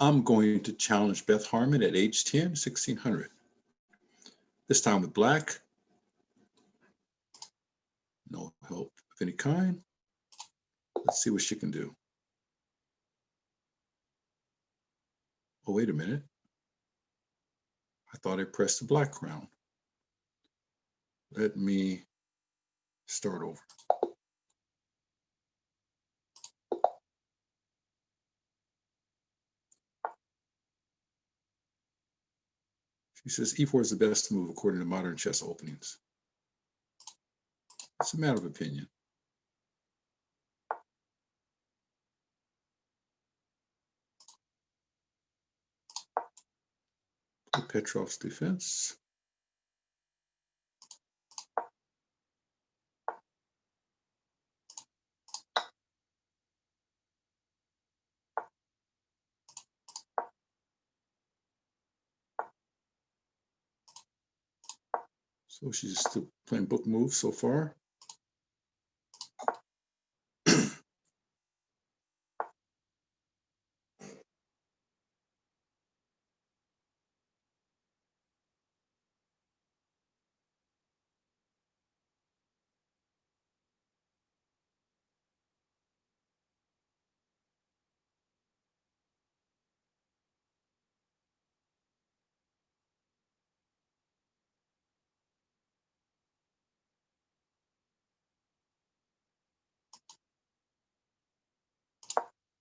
I'm going to challenge Beth Harmon at age 10, 1600. This time with black. No help of any kind. Let's see what she can do. Oh, wait a minute. I thought I pressed the black crown. Let me start over. She says e4 is the best move according to modern chess openings. It's a matter of opinion. Petrov's defense. So she's still playing book moves so far.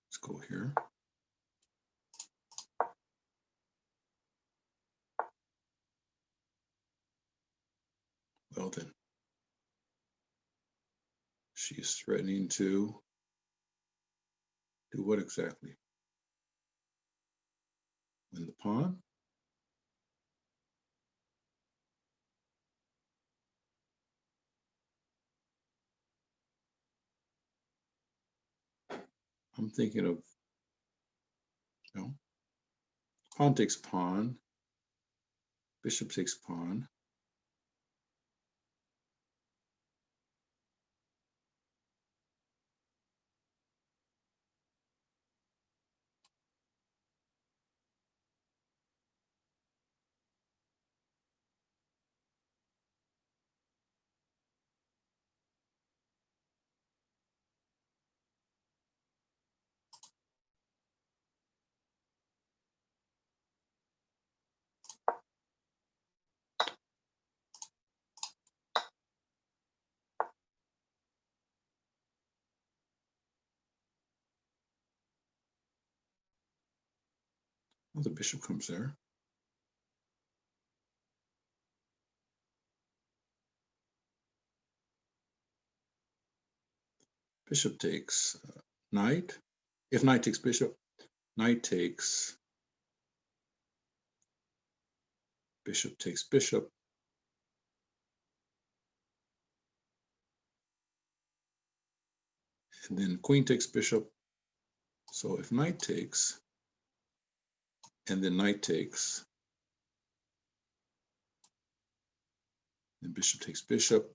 Let's go here. Well then, she's threatening to do what exactly? Win the pawn. I'm thinking of, pawn takes pawn, bishop takes pawn. Well, the bishop comes there. Bishop takes knight. If knight takes bishop, knight takes, bishop takes bishop. And then queen takes bishop. So if knight takes, and then knight takes, then bishop takes bishop,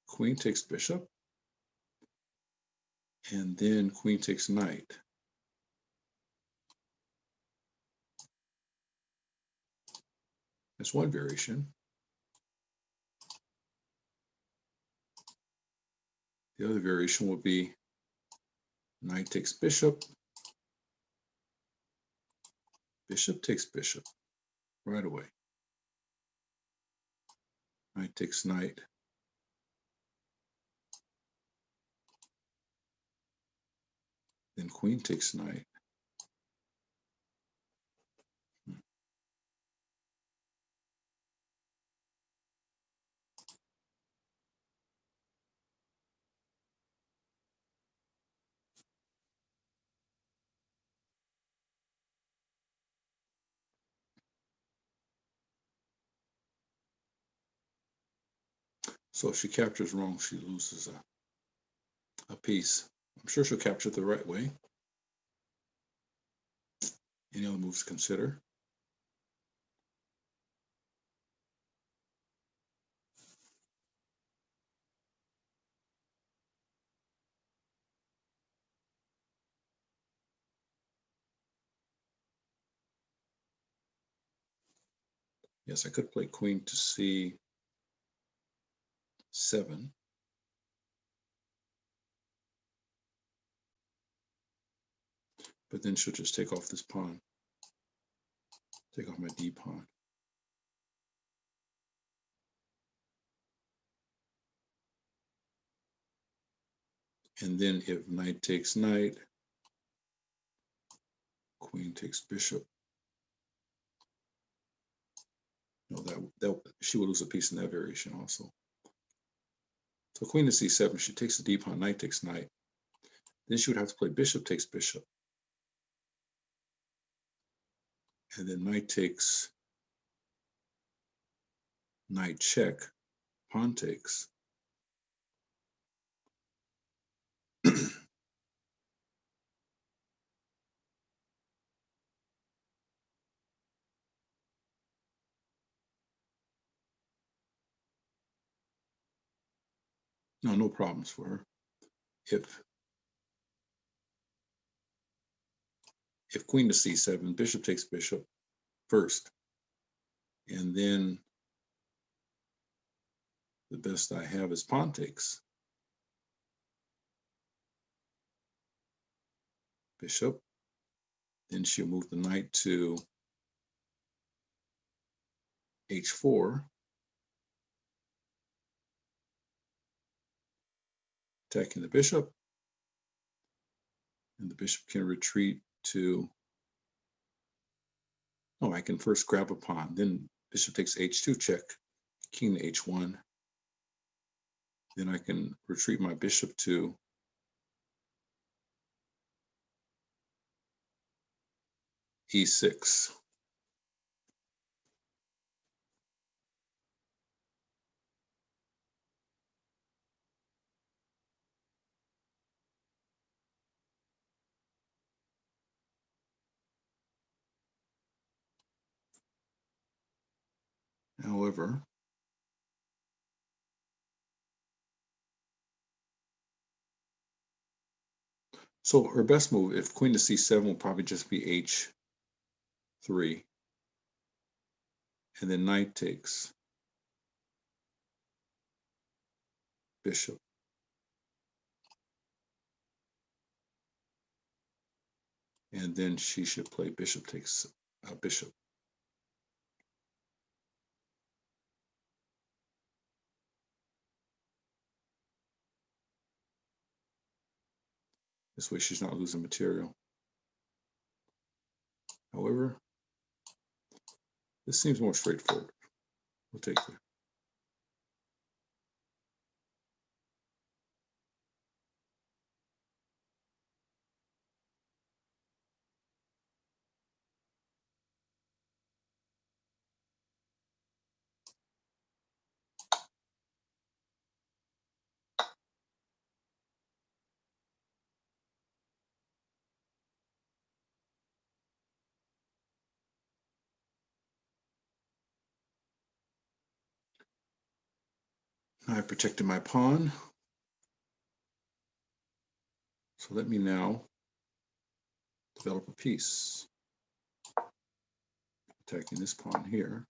queen takes bishop, and then queen takes knight. That's one variation. The other variation would be knight takes bishop, bishop takes bishop right away. Knight takes knight. Then queen takes knight. So if she captures wrong, she loses a piece. I'm sure she'll capture it the right way. Any other moves to consider? Yes, I could play queen to c7. But then she'll just take off this pawn. Take off my d pawn. And then if knight takes knight, queen takes bishop. No, that she will lose a piece in that variation also. So queen to c7, she takes the d pawn, knight takes knight. Then she would have to play bishop takes bishop. And then knight takes knight check, pawn takes. No problems for her. If queen to c7, bishop takes bishop first, and then the best I have is pawn takes bishop. Then she'll move the knight to h4, attacking the bishop, and the bishop can retreat to, I can first grab a pawn, then bishop takes h2 check, king to h1. Then I can retreat my bishop to e6. However, so her best move, if queen to c7, will probably just be h3, and then knight takes bishop. And then she should play bishop takes bishop. This way she's not losing material. However, this seems more straightforward. We'll take that. I protected my pawn. So let me now develop a piece. Attacking this pawn here.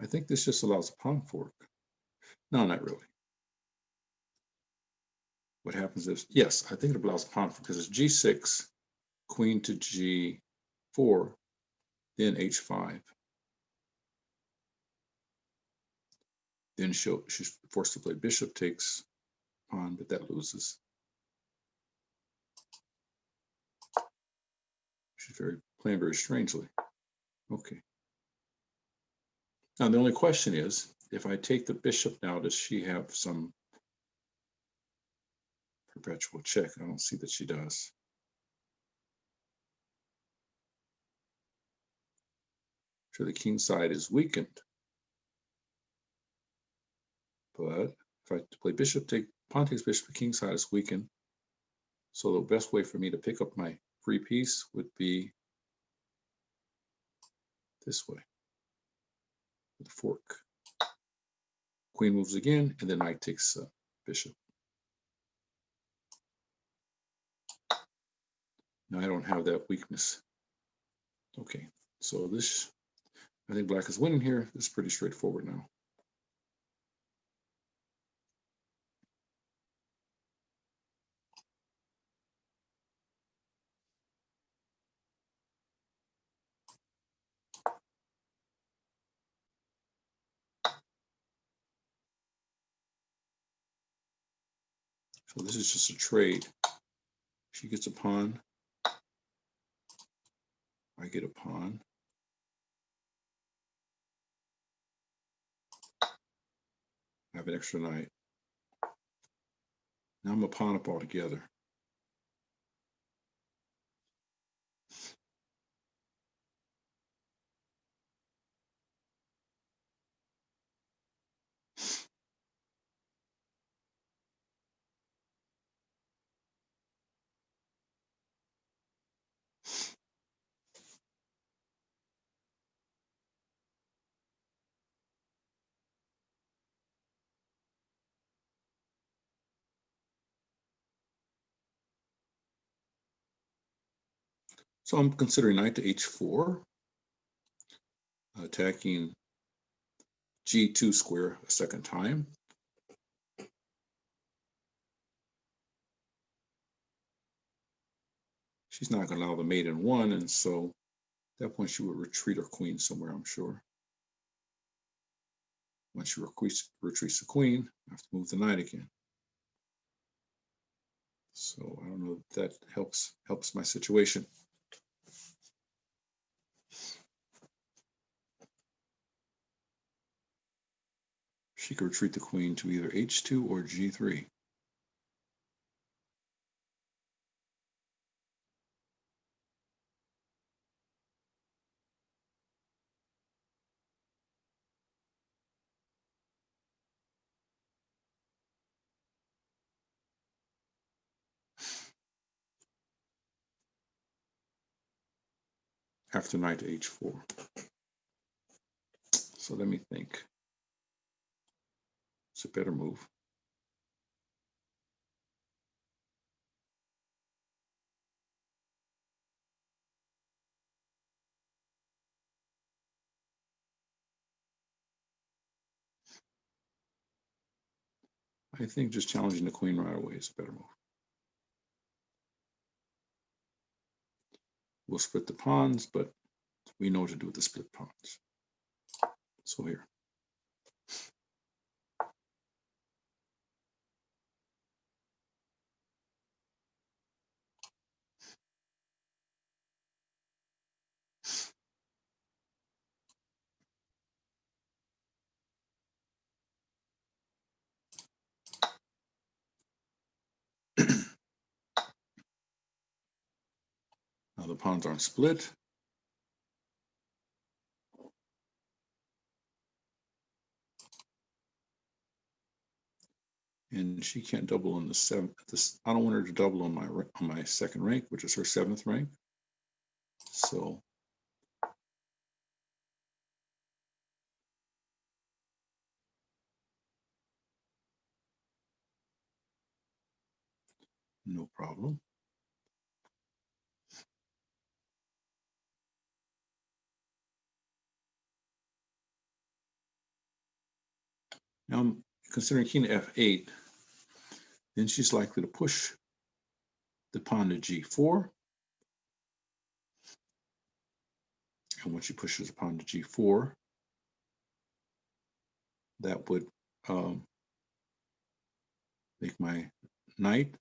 I think this just allows a pawn fork. No, not really. What happens is, yes, I think it allows a pawn fork because it's g6, queen to g4, then h5. Then she's forced to play bishop takes pawn, but that loses. She's playing very strangely. Okay. Now the only question is, if I take the bishop now, does she have some perpetual check? I don't see that she does. So the king side is weakened. But if I play bishop take, pawn takes bishop, the king side is weakened. So the best way for me to pick up my free piece would be this way, with a fork. Queen moves again, and then knight takes bishop. Now I don't have that weakness. Okay, so this, I think black is winning here. This is pretty straightforward now. So this is just a trade. She gets a pawn. I get a pawn. I have an extra knight. Now I'm a pawn up altogether. So I'm considering knight to h4, attacking g2 square a second time. She's not going to allow the mate in one, and so at that point she would retreat her queen somewhere, I'm sure. Once she retreats the queen, I have to move the knight again. So I don't know if that helps my situation. She could retreat the queen to either h2 or g3. After knight to h4. So let me think. It's a better move. I think just challenging the queen right away is a better move. We'll split the pawns, but we know what to do with the split pawns. So here. Now the pawns aren't split. And she can't double on the seventh. I don't want her to double on my second rank, which is her 7th rank. So no problem. Now I'm considering king to f8. Then she's likely to push the pawn to g4. And when she pushes the pawn to g4, that would make my knight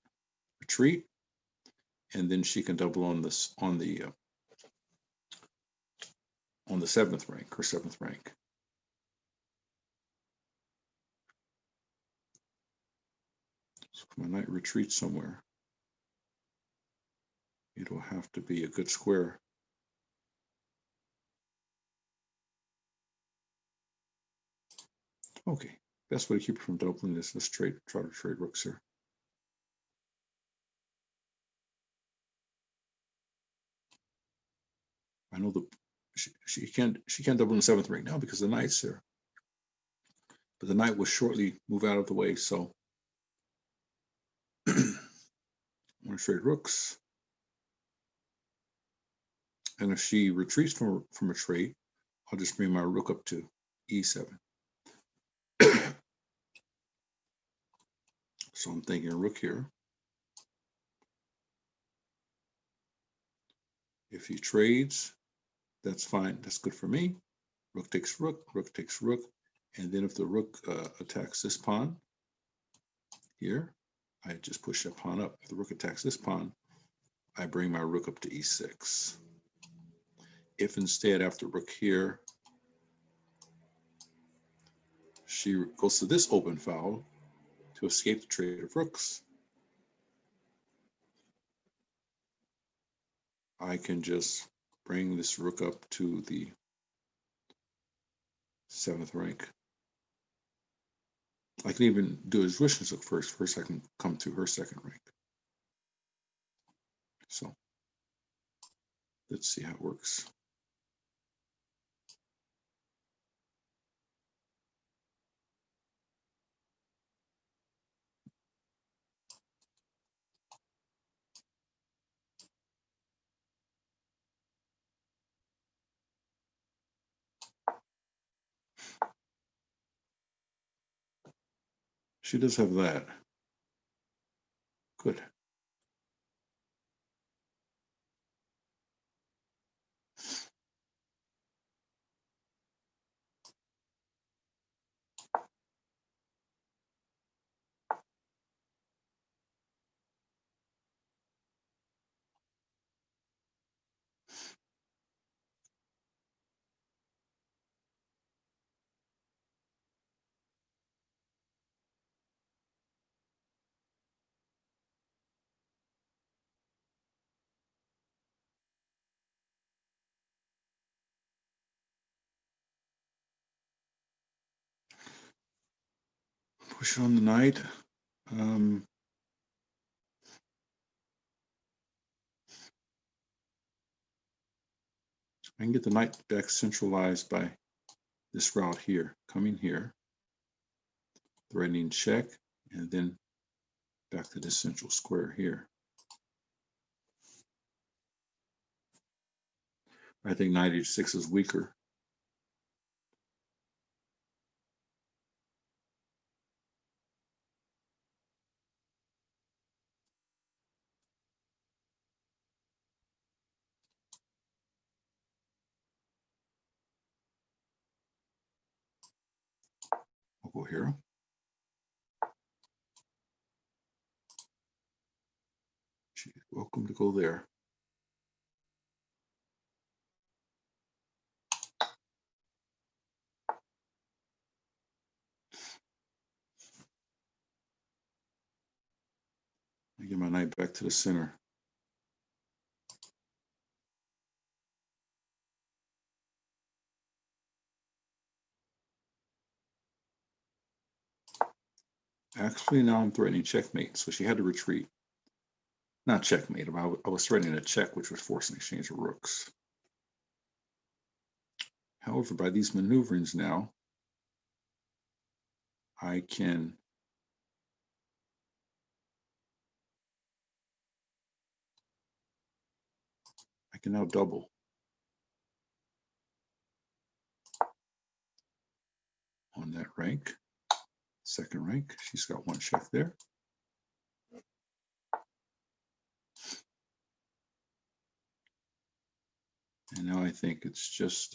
retreat, and then she can double on this on the 7th rank, her 7th rank. So if my knight retreats somewhere, it will have to be a good square. Okay, best way to keep it from doubling is let's try to trade rooks here. I know she can't double in the 7th rank now because the knight's there, but the knight will shortly move out of the way. So I'm going to trade rooks. And if she retreats from a trade, I'll just bring my rook up to e7. So I'm thinking rook here. If he trades, that's fine. That's good for me. Rook takes rook, rook takes rook. And then if the rook attacks this pawn here, I just push that pawn up. If the rook attacks this pawn, I bring my rook up to e6. If instead, after rook here, she goes to this open foul to escape the trade of rooks, I can just bring this rook up to the 7th rank. I can even do his Russian rook first. First, I can come to her 2nd rank. So let's see how it works. She does have that. Good. Push on the knight. I can get the knight back centralized by this route here, coming here, threatening check, and then back to this central square here. I think knight h6 is weaker. I'll go here. She's welcome to go there. I get my knight back to the center. Actually, now I'm threatening checkmate, so she had to retreat. Not checkmate, I was threatening a check, which would force an exchange of rooks. However, by these maneuverings now, I can now double on that rank, 2nd rank. She's got 1 check there. And now I think it's just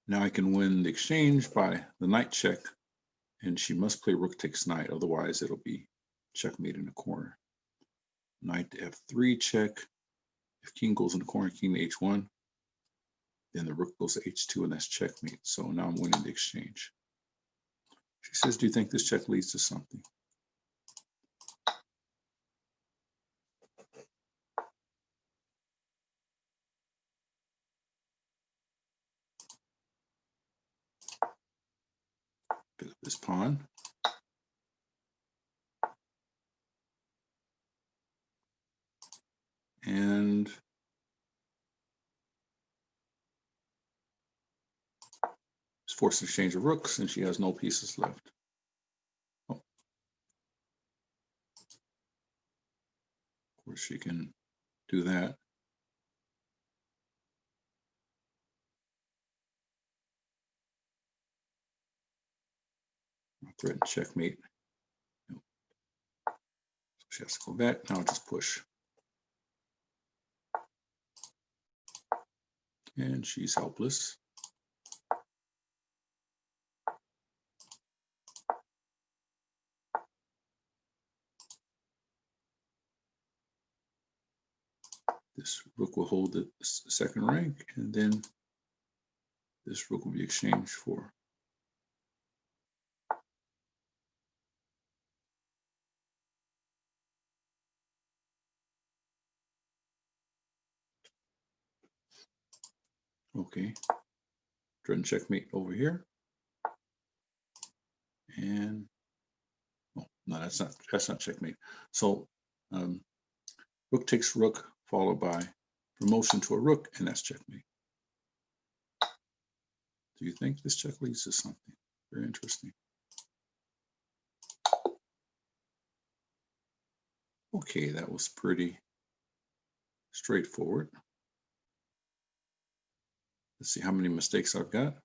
now I can win the exchange by the knight check, and she must play rook takes knight, otherwise it'll be checkmate in the corner. Knight to f3 check. If king goes in the corner, king to h1, then the rook goes to h2, and that's checkmate. So now I'm winning the exchange. She says, do you think this check leads to something? Pick up this pawn. And it's forced exchange of rooks, and she has no pieces left. course, she can do that. Threaten checkmate. Nope. So she has to go back. Now just push. And she's helpless. This rook will hold the second rank, and then this rook will be exchanged for. Okay, threaten checkmate over here. And oh, no, that's not checkmate. So rook takes rook, followed by promotion to a rook, and that's checkmate. Do you think this check leads to something very interesting? Okay, that was pretty straightforward. Let's see how many mistakes I've got.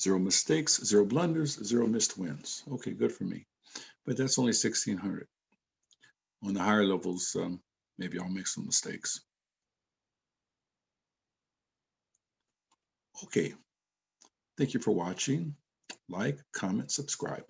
0 mistakes, 0 blunders, 0 missed wins. Okay, good for me. But that's only 1,600. On the higher levels, maybe I'll make some mistakes. Okay, thank you for watching. Like, comment, subscribe.